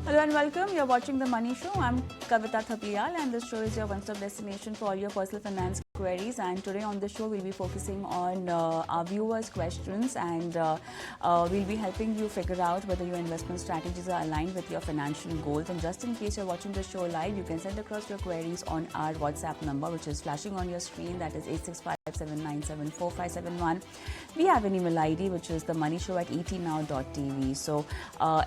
Hello and welcome. You're watching The Money Show. I'm Kavita Thapliyal and this show is your one-stop destination for all your personal finance queries. And today on the show, we'll be focusing on our viewers' questions and we'll be helping you figure out whether your investment strategies are aligned with your financial goals. And just in case you're watching the show live, you can send across your queries on our WhatsApp number, which is flashing on your screen. That is 865-797-4571. We have an email ID, which is themoneyshow@etnow.tv. So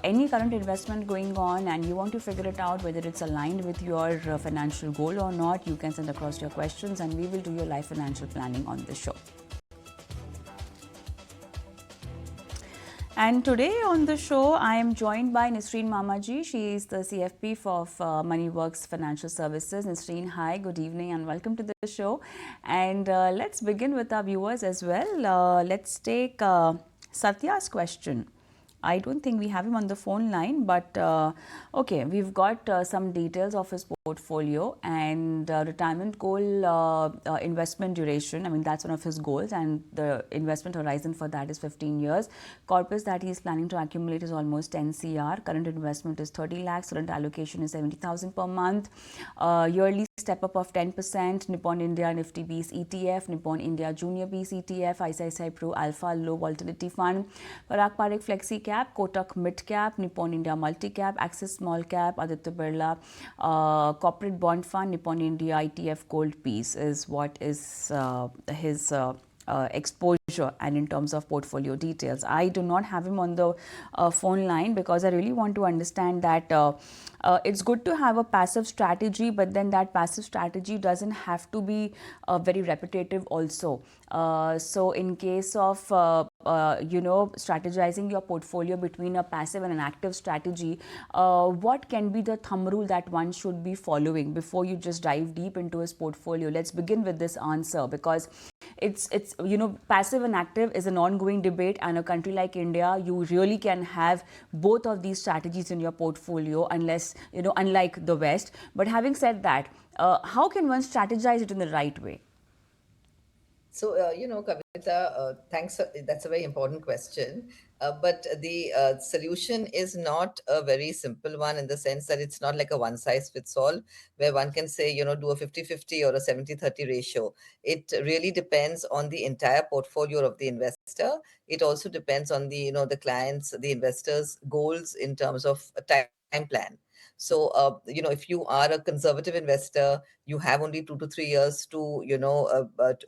any current investment going on and you want to figure it out whether it's aligned with your financial goal or not, you can send across your questions and we will do your live financial planning on the show. And today on the show, I am joined by Nisreen Mamaji. She is the CFP of MoneyWorks Financial Services. Nisreen, hi, good evening and welcome to the show. And let's begin with our viewers as well. Let's take Satya's question. I don't think we have him on the phone line, but okay, we've got some details of his portfolio and retirement goal, investment duration. I mean, that's one of his goals, and the investment horizon for that is 15 years. Corpus that he is planning to accumulate is almost 10 CR. Current investment is 30 lakhs. Current allocation is 70,000 per month. Yearly step up of 10%. Nippon India Nifty Bees ETF, Nippon India Junior Bees ETF, ICICI Pro Alpha Low Volatility Fund, Parag Parikh Flexi Cap, Kotak Mid Cap, Nippon India Multi Cap, Axis Small Cap, Aditya Birla Corporate Bond Fund, Nippon India ITF Gold Piece is what is his exposure and in terms of portfolio details. I do not have him on the phone line because I really want to understand that it's good to have a passive strategy, but then that passive strategy doesn't have to be very repetitive also. So in case of strategizing your portfolio between a passive and an active strategy, what can be the thumb rule that one should be following before you just dive deep into his portfolio? Let's begin with this answer because it's passive and active is an ongoing debate, and a country like India, you really can have both of these strategies in your portfolio unlike the West. But having said that, how can one strategize it in the right way? So, Kavita, thanks. That's a very important question. But the solution is not a very simple one in the sense that it's not like a one size fits all, where one can say, do a 50-50 or a 70-30 ratio. It really depends on the entire portfolio of the investor. It also depends on the clients, the investors' goals in terms of a time plan. So, if you are a conservative investor, you have only 2 to 3 years to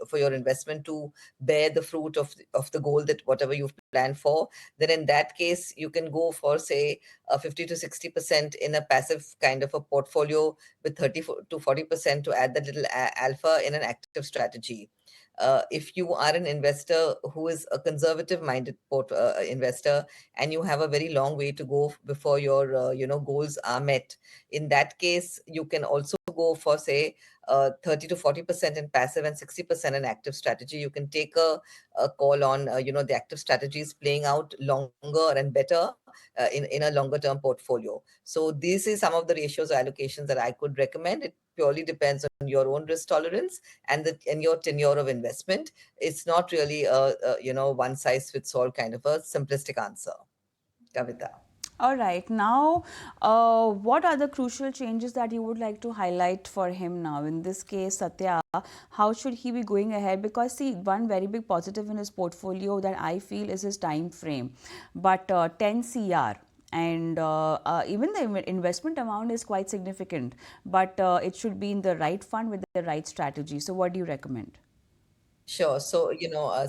for your investment to bear the fruit of the goal, that whatever you've planned for, then in that case you can go for, say, 50 to 60% in a passive kind of a portfolio, with 30 to 40% to add that little alpha in an active strategy. If you are an investor who is a conservative minded investor, and you have a very long way to go before your goals are met, in that case you can also go for, say, 30 to 40% in passive and 60% in active strategy. You can take a call on the active strategies playing out longer and better in a longer term portfolio. So this is some of the ratios or allocations that I could recommend. It purely depends on your own risk tolerance and your tenure of investment. It's not really a one size fits all kind of a simplistic answer, Kavita. All right. Now, what are the crucial changes that you would like to highlight for him now? In this case, Satya, how should he be going ahead? Because see, one very big positive in his portfolio that I feel is his time frame. But 10 CR and even the investment amount is quite significant. But it should be in the right fund with the right strategy. So, what do you recommend? Sure. So,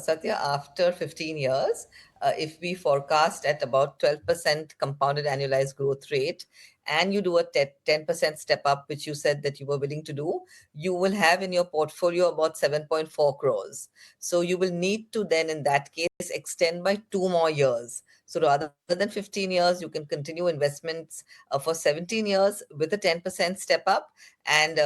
Satya, after 15 years, if we forecast at about 12% compounded annualized growth rate, and you do a 10% step up, which you said that you were willing to do, you will have in your portfolio about 7.4 crores. So you will need to then, in that case, extend by 2 more years. So rather than 15 years, you can continue investments for 17 years with a 10% step up. And,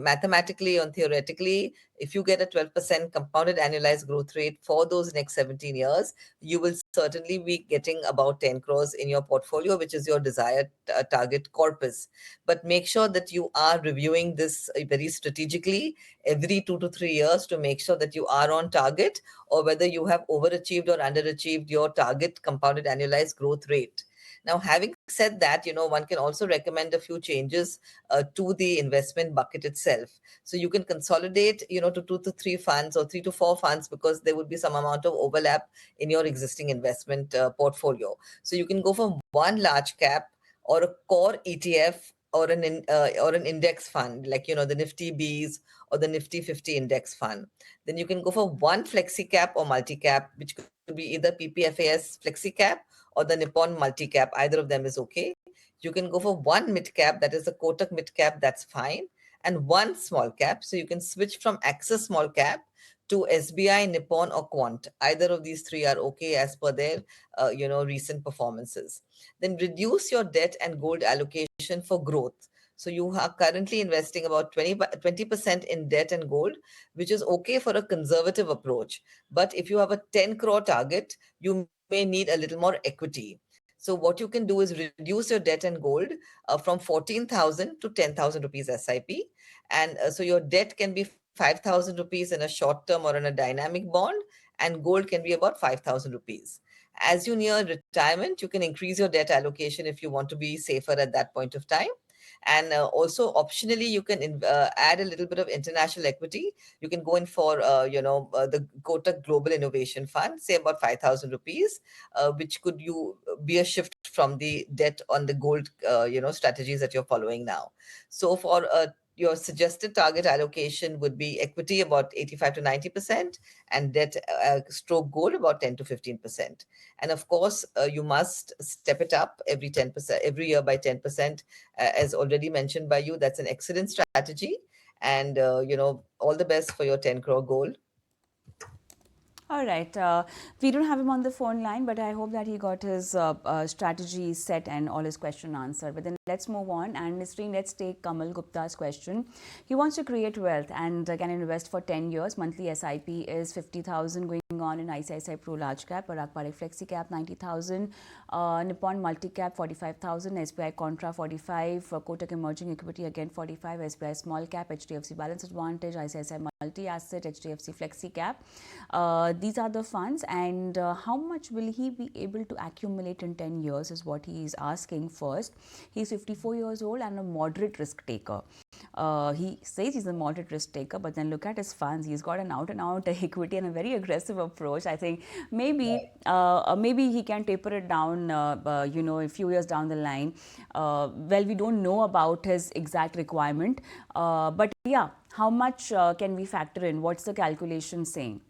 mathematically and theoretically, if you get a 12% compounded annualized growth rate for those next 17 years, you will certainly be getting about 10 crores in your portfolio, which is your desired target corpus. But make sure that you are reviewing this very strategically every 2 to 3 years to make sure that you are on target, or whether you have overachieved or underachieved your target compounded annualized growth rate. Now, having said that, one can also recommend a few changes to the investment bucket itself. So you can consolidate, to 2 to 3 funds or 3 to 4 funds, because there would be some amount of overlap in your existing investment portfolio. So you can go for one large cap or a core ETF or an index fund, like the Nifty Bs or the Nifty 50 index fund. Then you can go for one flexi cap or multi cap, which could be either PPFAS flexi cap or the Nippon multi cap. Either of them is okay. You can go for one mid cap, that is the Kotak mid cap, that's fine, and one small cap. So you can switch from Axis small cap to SBI, Nippon, or Quant. Either of these three are okay as per their recent performances. Then reduce your debt and gold allocation for growth. So you are currently investing about 20% in debt and gold, which is okay for a conservative approach. But if you have a 10 crore target, you may need a little more equity. So what you can do is reduce your debt and gold from 14,000 to 10,000 rupees SIP. And so your debt can be 5,000 rupees in a short term or in a dynamic bond, and gold can be about 5,000 rupees. As you near retirement, you can increase your debt allocation if you want to be safer at that point of time. And also, optionally, you can add a little bit of international equity. You can go in for, the Kotak Global Innovation Fund, say about 5,000 rupees, which could be a shift from the debt on the gold, strategies that you're following now. So for your suggested target allocation would be equity about 85 to 90%, and debt stroke gold about 10 to 15%. And of course, you must step it up every 10%, every year by 10%, as already mentioned by you. That's an excellent strategy. And, all the best for your 10 crore goal. All right. We don't have him on the phone line, but I hope that he got his strategy set and all his question answered. But then let's move on. And Nisreen, let's take Kamal Gupta's question. He wants to create wealth and can invest for 10 years. Monthly SIP is 50,000 going on in ICICI Pro Large Cap, Parag Parikh Flexi Cap 90,000, Nippon Multi Cap 45,000, SBI Contra 45, Kotak Emerging Equity again 45, SBI Small Cap, HDFC Balance Advantage, ICICI Multi Asset, HDFC Flexi Cap. These are the funds, and how much will he be able to accumulate in 10 years is what he is asking first. He's 54 years old and a moderate risk taker. He says he's a moderate risk taker, but then look at his funds. He's got an out-and-out equity and a very aggressive approach. I think maybe he can taper it down, a few years down the line. Well, we don't know about his exact requirement, but yeah, how much can we factor in? What's the calculation saying?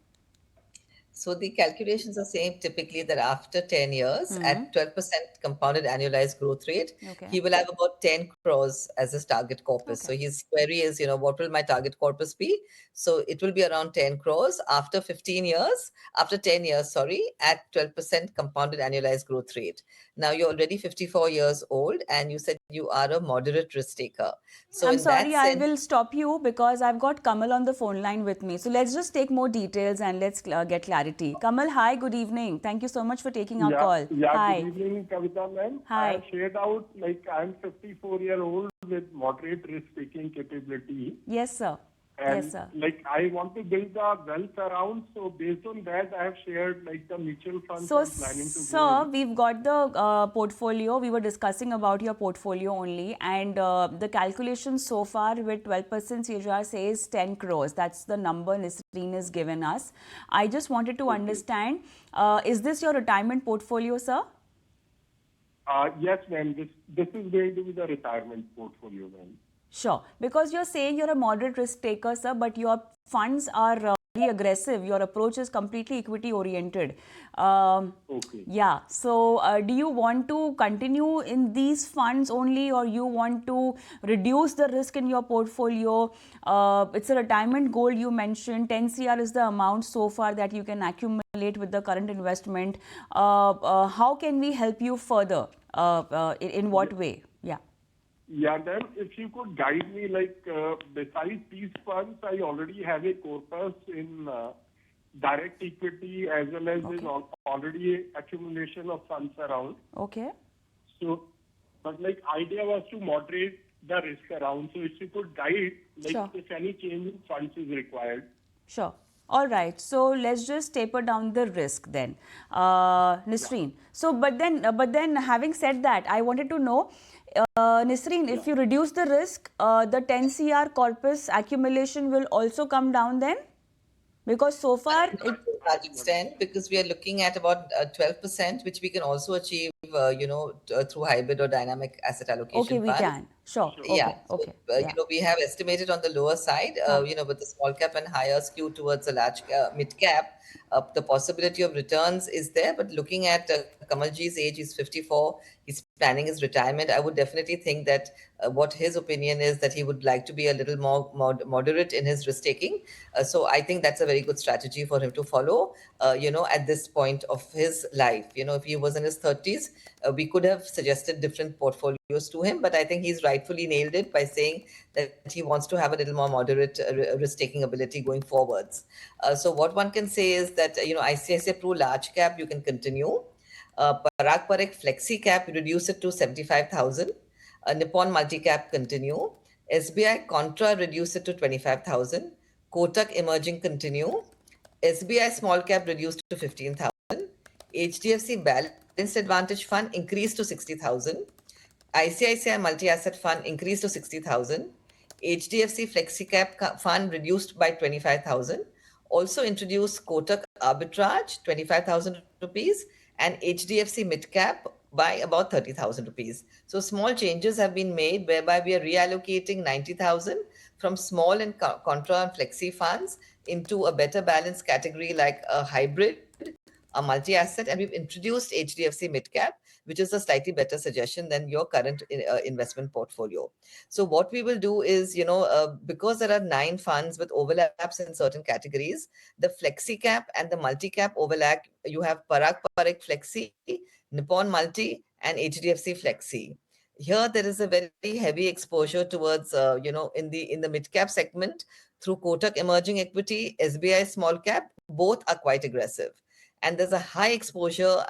So the calculations are saying typically that after 10 years, at 12% compounded annualized growth rate, Okay. he will have about 10 crores as his target corpus. Okay. So his query is, what will my target corpus be? So it will be around 10 crores after 10 years, sorry, at 12% compounded annualized growth rate. Now you're already 54 years old and you said you are a moderate risk taker. So I'm in that sorry, I sense, will stop you because I've got Kamal on the phone line with me. So let's just take more details and let's get clarity. Kamal, hi, good evening. Thank you so much for taking our call. Hi. Good evening, Kavita ma'am. Hi. I have shared out, I'm 54-year-old with moderate risk-taking capability. Yes, sir. And yes, sir. I want to build a wealth around. So based on that, I have shared the mutual funds So, I'm planning to sir, grow. we've got the portfolio. We were discussing about your portfolio only, and the calculation so far with 12% CAGR says 10 crores. That's the number Nisreen has given us. I just wanted to understand, is this your retirement portfolio, sir? Yes, ma'am. This is going to be the retirement portfolio, ma'am. Sure, because you're saying you're a moderate risk taker, sir, but your funds are very aggressive. Your approach is completely equity oriented. Okay. Yeah, so do you want to continue in these funds only, or you want to reduce the risk in your portfolio? It's a retirement goal you mentioned. 10 CR is the amount so far that you can accumulate with the current investment. How can we help you further? In what way? Yeah. Yeah, then if you could guide me, besides these funds, I already have a corpus in direct equity as well as in already accumulation of funds around. Okay. So, but idea was to moderate the risk around. So if you could guide, Sure. if any change in funds is required. Sure. All right, so let's just taper down the risk then, Yeah. Nisreen. So, but then, having said that, I wanted to know, Nisreen, Yeah. if you reduce the risk, the 10 CR corpus accumulation will also come down then, because so far Not it. to a large extent, because we are looking at about 12%, which we can also achieve, through hybrid or dynamic asset Okay, allocation we fund. can. Sure. Sure. Yeah. Okay. So, Okay. Yeah. we have estimated on the lower side, Huh. with the small cap and higher skew towards the large mid cap. The possibility of returns is there, but looking at Kamalji's age, he's 54, he's planning his retirement. I would definitely think that what his opinion is that he would like to be a little more moderate in his risk taking. So I think that's a very good strategy for him to follow, at this point of his life. If he was in his 30s, we could have suggested different portfolios to him, but I think he's rightfully nailed it by saying that he wants to have a little more moderate risk-taking ability going forwards. So what one can say is that, ICICI Pru large cap, you can continue. Parag Parek Flexi Cap, reduce it to 75,000. Nippon Multi Cap, continue. SBI Contra, reduce it to 25,000. Kotak Emerging, continue. SBI Small Cap, reduced to 15,000. HDFC Balanced Advantage Fund, increased to 60,000. ICICI Multi-Asset Fund, increased to 60,000. HDFC FlexiCap Fund, reduced by 25,000. Also introduced Kotak Arbitrage, 25,000 rupees, and HDFC Midcap by about 30,000 rupees. So small changes have been made whereby we are reallocating 90,000 from small and contra and flexi funds into a better balanced category like a hybrid, a multi-asset, and we've introduced HDFC Midcap, which is a slightly better suggestion than your current investment portfolio. So what we will do is, because there are 9 funds with overlaps in certain categories, the Flexi Cap and the Multi Cap overlap, you have Parag Parek Flexi, Nippon Multi, and HDFC Flexi. Here there is a very heavy exposure towards, in the mid cap segment through Kotak Emerging Equity, SBI Small Cap, both are quite aggressive. And there's a high exposure,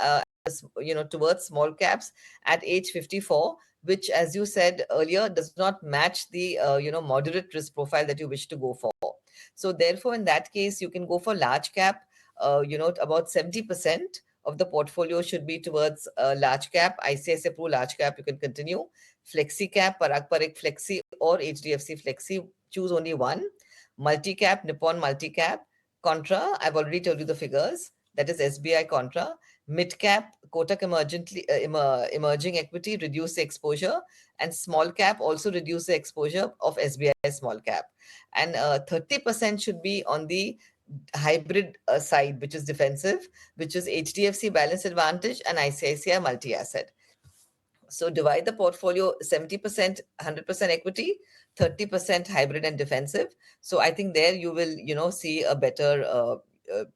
towards small caps at age 54, which, as you said earlier, does not match the moderate risk profile that you wish to go for. So therefore, in that case, you can go for large cap. About 70% of the portfolio should be towards large cap. ICICI Pro large cap, you can continue. Flexi cap, Parag Parek Flexi, or HDFC Flexi, choose only one. Multi cap, Nippon Multi Cap. Contra, I've already told you the figures. That is SBI Contra. Mid cap, Kotak Emerging Equity, reduce the exposure. And small cap, also reduce the exposure of SBI Small Cap. And 30% should be on the hybrid side, which is defensive, which is HDFC Balanced Advantage and ICICI Multi-Asset. So divide the portfolio 70%, 100% equity, 30% hybrid and defensive. So I think there you will, see a better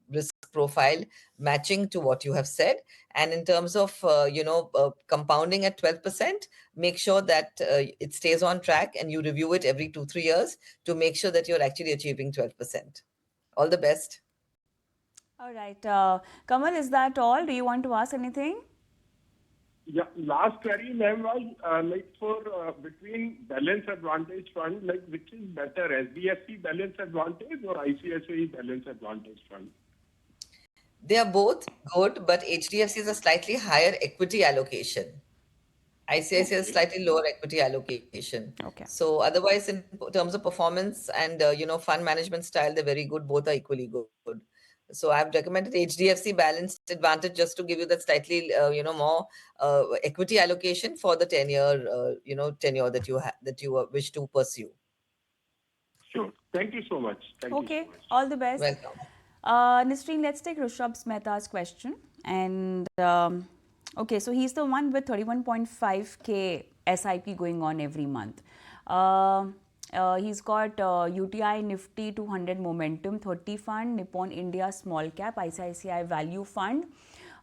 risk profile matching to what you have said. And in terms of, compounding at 12%, make sure that it stays on track and you review it every 2-3 years to make sure that you're actually achieving 12%. All the best. All right. Kamal, is that all? Do you want to ask anything? Yeah, last query, ma'am, was for between balance advantage fund, which is better, SBFC balance advantage or ICICI balance advantage fund? They are both good, but HDFC is a slightly higher equity allocation. ICICI has Okay. slightly lower equity allocation. Okay. So otherwise, in terms of performance and fund management style, they're very good. Both are equally good. So I've recommended HDFC Balanced Advantage just to give you that slightly more equity allocation for the tenure that you wish to pursue. Sure. Thank you so much. Thank you Okay. so much. All the best. Welcome. Nisreen, let's take Rushabh Mehta's question. And okay, so he's the one with 31.5K SIP going on every month. He's got UTI Nifty 200 Momentum 30 Fund, Nippon India Small Cap, ICICI Value Fund,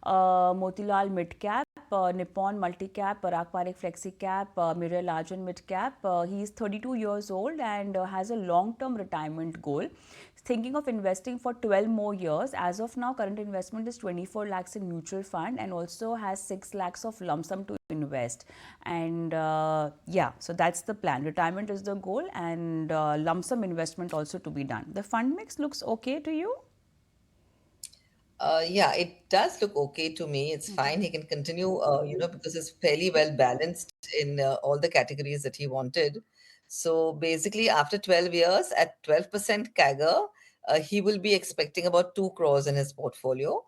Motilal Mid Cap, Nippon Multi Cap, Parag Parek Flexi Cap, Mirae Large and Mid Cap. He's 32 years old and has a long-term retirement goal. Thinking of investing for 12 more years. As of now, current investment is 24 lakhs in mutual fund and also has 6 lakhs of lump sum to invest. And so that's the plan. Retirement is the goal and lump sum investment also to be done. The fund mix looks okay to you? Yeah, it does look okay to me. It's fine. He can continue, because it's fairly well balanced in all the categories that he wanted. So basically, after 12 years at 12% CAGR, he will be expecting about 2 crores in his portfolio.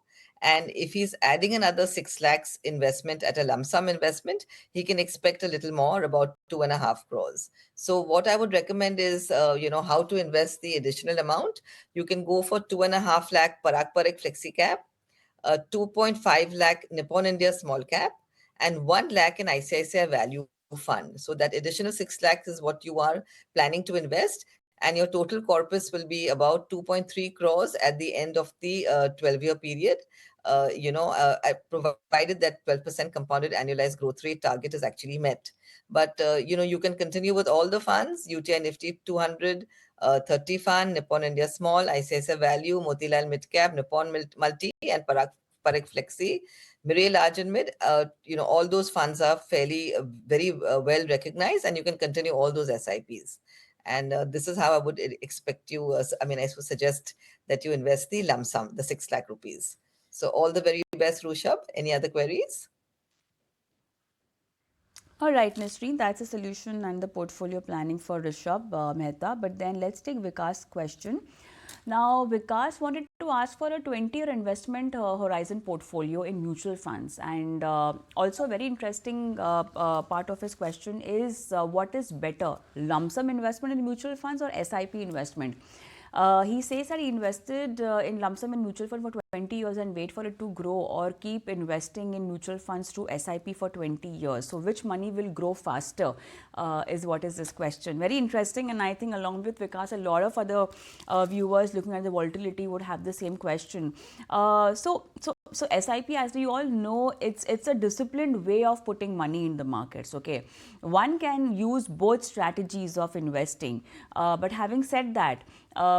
And if he's adding another 6 lakhs investment at a lump sum investment, he can expect a little more, about 2.5 crores. So what I would recommend is, how to invest the additional amount. You can go for 2.5 lakh Parak Parak Flexi Cap, 2.5 lakh Nippon India Small Cap, and 1 lakh in ICICI Value Fund. So that additional 6 lakhs is what you are planning to invest, and your total corpus will be about 2.3 crores at the end of the 12-year period. Provided that 12% compounded annualized growth rate target is actually met. But you can continue with all the funds: UTI Nifty 200, 30 Fund, Nippon India Small, ICICI Value, Motilal Mid Cap, Nippon Multi, and Parak Flexi, Mirai Large and Mid. All those funds are fairly very well recognized, and you can continue all those SIPs. And this is how I would expect you. I would suggest that you invest the lump sum, the 6 lakh rupees. So all the very best, Rushabh. Any other queries? All right, Nisreen, that's a solution and the portfolio planning for Rishabh Mehta. But then let's take Vikas' question. Now, Vikas wanted to ask for a 20-year investment horizon portfolio in mutual funds. And also, a very interesting part of his question is what is better, lump sum investment in mutual funds or SIP investment? He says that he invested in lump sum in mutual fund for 20 years and wait for it to grow, or keep investing in mutual funds through SIP for 20 years. So which money will grow faster is what is this question. Very interesting, and I think along with Vikas, a lot of other viewers looking at the volatility would have the same question. So SIP, as we all know, it's a disciplined way of putting money in the markets. Okay, one can use both strategies of investing, but having said that,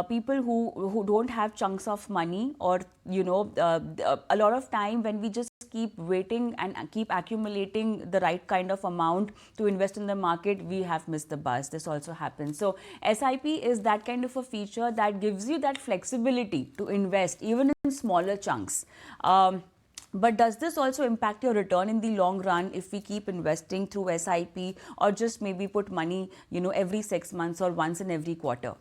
people who don't have chunks of money, or a lot of time when we just keep waiting and keep accumulating the right kind of amount to invest in the market, we have missed the bus. This also happens. So SIP is that kind of a feature that gives you that flexibility to invest even in smaller chunks. But does this also impact your return in the long run if we keep investing through SIP, or just maybe put money, every 6 months or once in every quarter?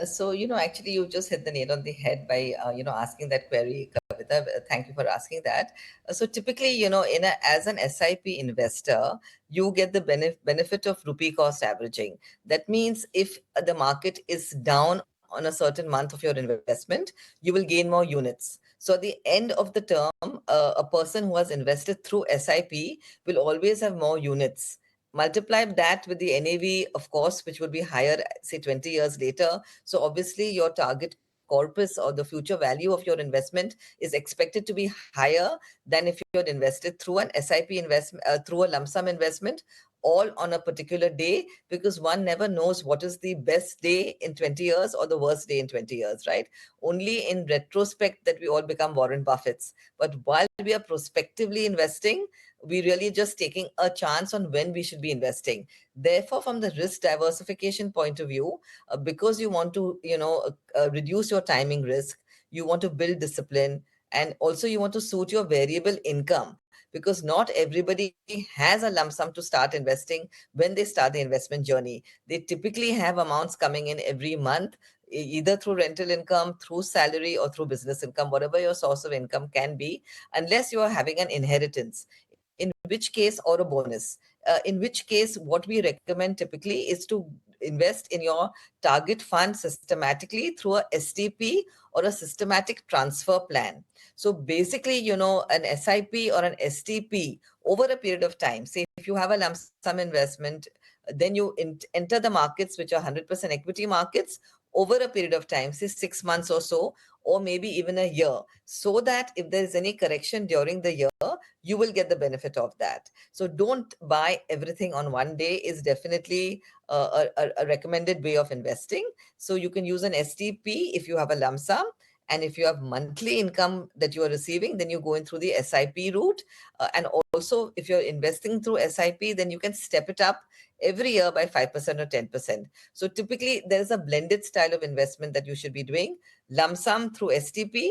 So, actually, you just hit the nail on the head by, asking that query, Kavita. Thank you for asking that. So, typically, as an SIP investor, you get the benefit of rupee cost averaging. That means if the market is down on a certain month of your investment, you will gain more units. So, at the end of the term, a person who has invested through SIP will always have more units. Multiply that with the NAV, of course, which would be higher, say 20 years later. So obviously, your target corpus or the future value of your investment is expected to be higher than if you had invested through an SIP investment, through a lump sum investment, all on a particular day, because one never knows what is the best day in 20 years or the worst day in 20 years, right? Only in retrospect that we all become Warren Buffetts. But while we are prospectively investing, we really just taking a chance on when we should be investing. Therefore, from the risk diversification point of view, because you want to reduce your timing risk, you want to build discipline, and also you want to suit your variable income, because not everybody has a lump sum to start investing when they start the investment journey. They typically have amounts coming in every month, either through rental income, through salary, or through business income, whatever your source of income can be, unless you are having an inheritance, in which case, or a bonus, in which case what we recommend typically is to invest in your target fund systematically through a STP or a systematic transfer plan. So basically, an SIP or an STP over a period of time, say if you have a lump sum investment, then you enter the markets which are 100% equity markets over a period of time, say 6 months or so, or maybe even a year, so that if there is any correction during the year, you will get the benefit of that. So don't buy everything on one day is definitely a recommended way of investing. So you can use an STP if you have a lump sum. And if you have monthly income that you are receiving, then you go in through the SIP route. And also, if you're investing through SIP, then you can step it up every year by 5% or 10%. So typically, there is a blended style of investment that you should be doing: lump sum through STP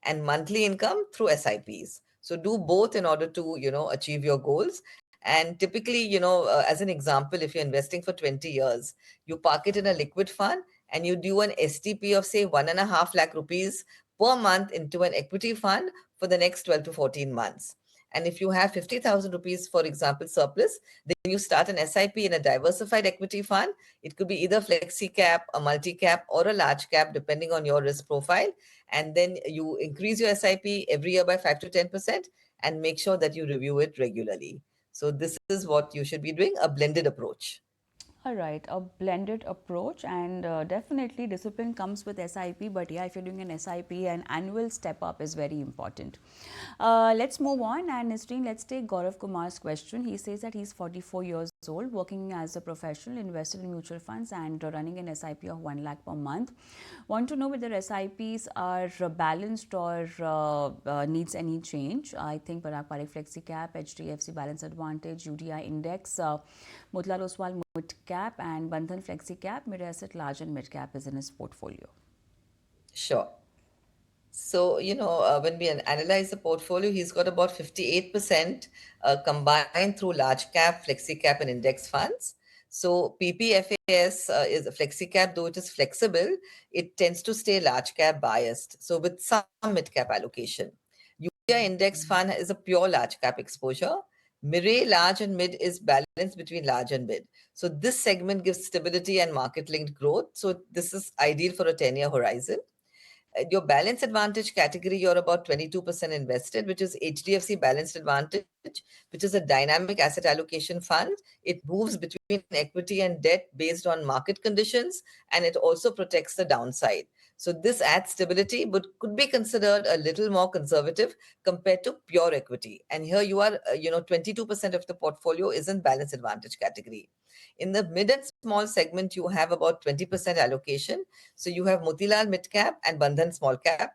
and monthly income through SIPs. So do both in order to, achieve your goals. And typically, as an example, if you're investing for 20 years, you park it in a liquid fund and you do an STP of say 1.5 lakh rupees per month into an equity fund for the next 12 to 14 months. And if you have 50,000 rupees, for example, surplus, then you start an SIP in a diversified equity fund. It could be either flexi cap, a multi cap, or a large cap, depending on your risk profile. And then you increase your SIP every year by 5 to 10% and make sure that you review it regularly. So, this is what you should be doing, a blended approach. All right, a blended approach, and definitely discipline comes with SIP. But yeah, if you're doing an SIP, an annual step up is very important. Let's move on, and Nisreen, let's take Gaurav Kumar's question. He says that he's 44 years old, working as a professional, invested in mutual funds, and running an SIP of 1 lakh per month. Want to know whether SIPs are balanced or needs any change. I think Parag Parikh Flexi Cap, HDFC Balance Advantage, UDI Index, Motilal Oswal Mid Cap, and Bandhan Flexi Cap, Mid Asset Large and Mid Cap is in his portfolio. Sure. So, when we analyze the portfolio, he's got about 58% combined through large cap, flexi cap, and index funds. So, PPFAS is a flexi cap, though it is flexible, it tends to stay large cap biased. So, with some mid cap allocation. UDI index fund is a pure large cap exposure. Mirae large and mid is balanced between large and mid. So, this segment gives stability and market linked growth. So, this is ideal for a 10-year horizon. Your balance advantage category, you're about 22% invested, which is HDFC Balanced Advantage, which is a dynamic asset allocation fund. It moves between equity and debt based on market conditions, and it also protects the downside. So this adds stability, but could be considered a little more conservative compared to pure equity. And here you are, 22% of the portfolio is in balance advantage category. In the mid and small segment, you have about 20% allocation. So you have Motilal Mid Cap and Bandhan Small Cap.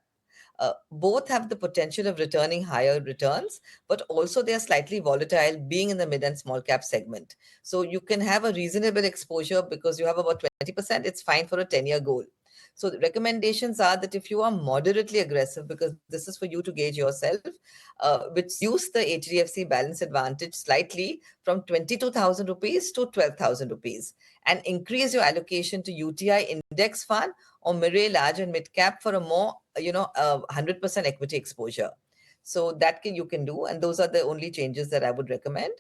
Both have the potential of returning higher returns, but also they are slightly volatile being in the mid and small cap segment. So you can have a reasonable exposure because you have about 20%, it's fine for a 10-year goal. So the recommendations are that if you are moderately aggressive, because this is for you to gauge yourself, which use the HDFC balance advantage slightly from 22,000 rupees to 12,000 rupees and increase your allocation to UTI index fund or Mirae large and mid cap for a more, 100% equity exposure. So that you can do. And those are the only changes that I would recommend.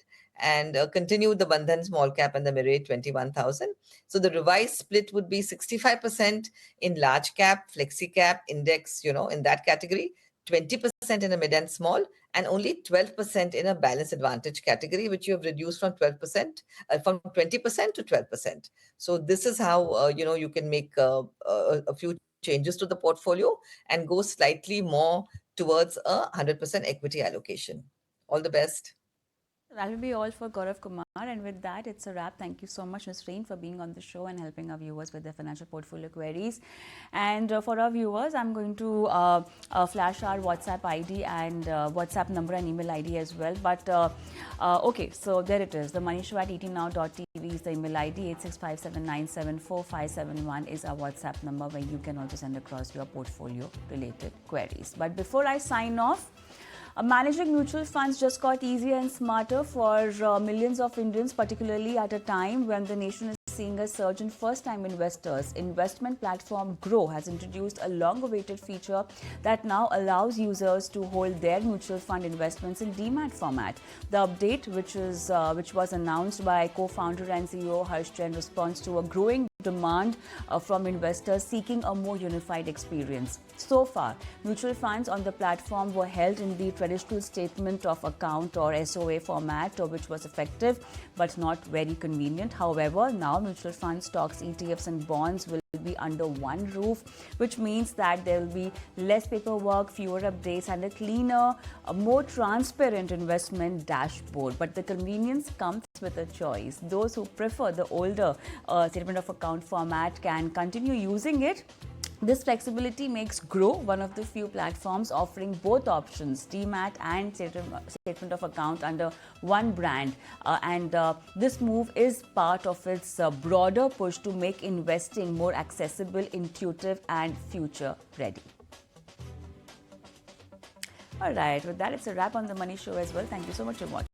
And continue the Bandhan small cap and the Mirae 21,000. So the revised split would be 65% in large cap, flexi cap, index, in that category, 20% in a mid and small, and only 12% in a balance advantage category, which you have reduced from 12%, from 20% to 12%. So this is how, you can make a few changes to the portfolio and go slightly more towards a 100% equity allocation. All the best. That will be all for Gaurav Kumar. And with that, it's a wrap. Thank you so much, Nisreen, for being on the show and helping our viewers with their financial portfolio queries. And for our viewers, I'm going to flash our WhatsApp ID and WhatsApp number and email ID as well. But okay, so there it is. The Money Show at etnow.tv is the email ID. 8657974571 is our WhatsApp number where you can also send across your portfolio related queries. But before I sign off, managing mutual funds just got easier and smarter for millions of Indians, particularly at a time when the nation is seeing a surge in first-time investors. Investment platform Groww has introduced a long-awaited feature that now allows users to hold their mutual fund investments in demat format. The update, which was announced by co-founder and CEO Harsh in response to a growing demand from investors seeking a more unified experience. So far, mutual funds on the platform were held in the traditional statement of account or SOA format, which was effective but not very convenient. However, now mutual fund stocks, ETFs and bonds will be under one roof, which means that there will be less paperwork, fewer updates and a cleaner, more transparent investment dashboard. But the convenience comes with a choice. Those who prefer the older statement of account format can continue using it. This flexibility makes Groww one of the few platforms offering both options, demat and statement of account under one brand. And this move is part of its broader push to make investing more accessible, intuitive and future ready. All right, with that, it's a wrap on the Money Show as well. Thank you so much for watching.